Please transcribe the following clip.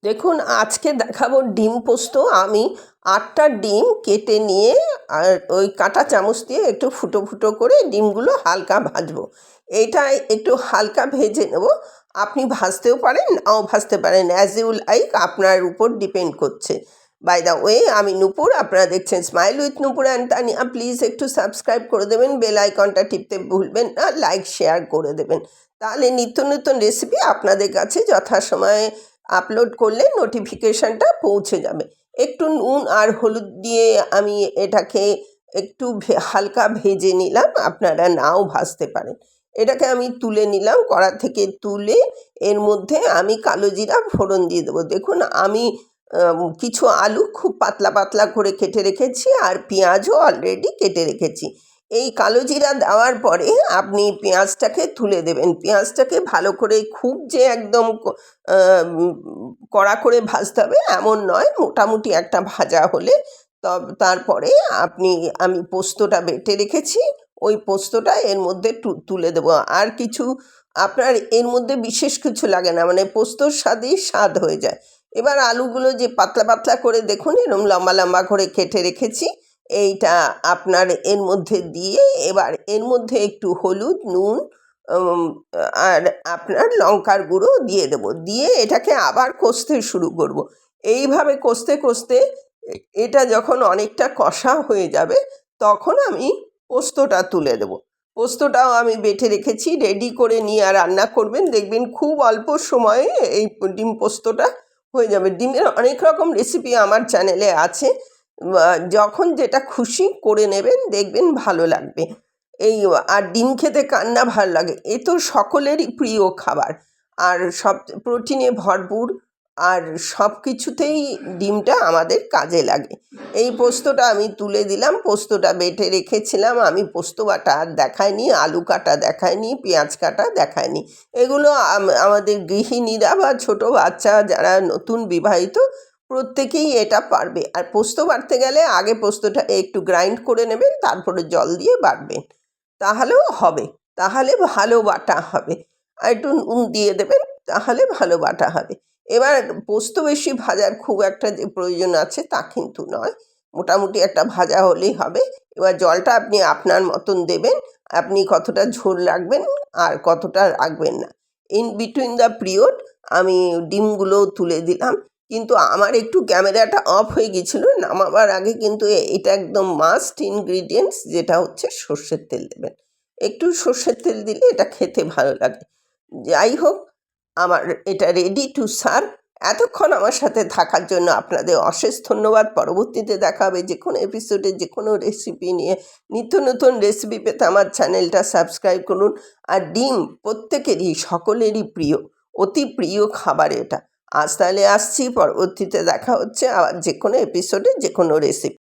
দেখুন, আজকে দেখাবো ডিম পোস্ত। আমি ৮টা ডিম কেটে নিয়ে আর ওই কাঁটা চামচ দিয়ে একটু ফুটো ফুটো করে ডিমগুলো হালকা ভাজবো। এইটা একটু হালকা ভেজে নেব। আপনি ভাজতেও পারেন, নাও ভাজতে পারেন, অ্যাজ ইউ লাইক, আপনার উপর ডিপেন্ড করছে। বাই দ্য ওয়ে, আমি নূপুর, আপনারা দেখছেন smile with Nupur and Tania. Please একটু সাবস্ক্রাইব করে দেবেন, বেল আইকনটা টিপতে ভুলবেন না, লাইক শেয়ার করে দেবেন। তাহলে নিত্য নতুন রেসিপি আপনাদের কাছে যথাসময়ে আপলোড করলে নোটিফিকেশানটা পৌঁছে যাবে। একটু নুন আর হলুদ দিয়ে আমি এটাকে একটু হালকা ভেজে নিলাম, আপনারা নাও ভাজতে পারেন। এটাকে আমি তুলে নিলাম, কড়া থেকে তুলে এর মধ্যে আমি কালো জিরা ফোড়ন দিয়ে দেবো। দেখুন, আমি কিছু আলু খুব পাতলা পাতলা করে কেটে রেখেছি আর পেঁয়াজও অলরেডি কেটে রেখেছি। এই কালো জিরা দেওয়ার পরে আপনি পেঁয়াজটাকে তুলে দেবেন। পেঁয়াজটাকে ভালো করে, খুব যে একদম কড়া করে ভাজতে হবে এমন নয়, মোটামুটি একটা ভাজা হলে তারপরে আমি পোস্তটা বেটে রেখেছি, ওই পোস্তটা এর মধ্যে তুলে দেবো। আর কিছু আপনার এর মধ্যে বিশেষ কিছু লাগে না, মানে পোস্তর স্বাদেই স্বাদ হয়ে যায়। এবার আলুগুলো যে পাতলা পাতলা করে দেখুন এরকম লম্বা লম্বা করে কেটে রেখেছি, এইটা আপনার এর মধ্যে দিয়ে এবার এর মধ্যে একটু হলুদ, নুন আর আপনার লঙ্কার গুঁড়ো দিয়ে দেবো। দিয়ে এটাকে আবার কষতে শুরু করব। এইভাবে কষতে কষতে এটা যখন অনেকটা কষা হয়ে যাবে তখন আমি পোস্তটা তুলে দেবো। পোস্তটাও আমি বেটে রেখেছি, রেডি করে নিয়ে রান্না করবেন, দেখবেন খুব অল্প সময়ে এই ডিম পোস্তটা হয়ে যাবে। ডিমের অনেক রকম রেসিপি আমার চ্যানেলে আছে, যখন যেটা খুশি করে নেবেন, দেখবেন ভালো লাগবে। এই আর ডিম খেতে কার না ভালো লাগে, এ তো সকলেরই প্রিয় খাবার, আর সব প্রোটিনে ভরপুর, আর সব কিছুতেই ডিমটা আমাদের কাজে লাগে। এই পোস্তটা আমি তুলে দিলাম, পোস্তটা বেটে রেখেছিলাম আমি। পোস্ত বাটা আর দেখায়নি, আলু কাটা দেখায়নি, পেঁয়াজ কাটা দেখায়নি। এগুলো আমাদের গৃহিণীরা বা ছোটো বাচ্চা যারা নতুন বিবাহিত প্রত্যেকেই এটা পারবে। আর পোস্ত বাটতে গেলে আগে পোস্তটা একটু গ্রাইন্ড করে নেবেন, তারপরে জল দিয়ে বাটবেন, তাহলেও হবে, তাহলে ভালো বাটা হবে। আর একটু নুন দিয়ে দেবেন, তাহলে ভালো বাটা হবে। এবার পোস্ত বেশি ভাজার খুব একটা যে প্রয়োজন আছে তা কিন্তু নয়, মোটামুটি একটা ভাজা হলেই হবে। এবার জলটা আপনি আপনার মতন দেবেন, আপনি কতটা ঝোল রাখবেন আর কতটা রাখবেন না। ইন বিটুইন দ্য পিরিয়ড আমি ডিমগুলো তুলে দিলাম, কিন্তু আমার একটু ক্যামেরাটা অফ হয়ে গিয়েছিলো নামাবার আগে। কিন্তু এটা একদম মাস্ট ইনগ্রিডিয়েন্টস, যেটা হচ্ছে সর্ষের তেল দেবেন। একটু সর্ষের তেল দিলে এটা খেতে ভালো লাগে। যাই হোক, আমার এটা রেডি টু সার্ভ। এতক্ষণ আমার সাথে থাকার জন্য আপনাদের অশেষ ধন্যবাদ। পরবর্তীতে দেখা হবে যে কোনো এপিসোডে যে কোনো রেসিপি নিয়ে। নিত্য নতুন রেসিপি পেতে আমার চ্যানেলটা সাবস্ক্রাইব করুন। আর ডিম প্রত্যেকেরই, সকলেরই প্রিয়, অতি প্রিয় খাবার এটা। আজ তাহলে আসছি, পরবর্তীতে দেখা হচ্ছে আবার যে কোনো এপিসোডে যে কোনো রেসিপি।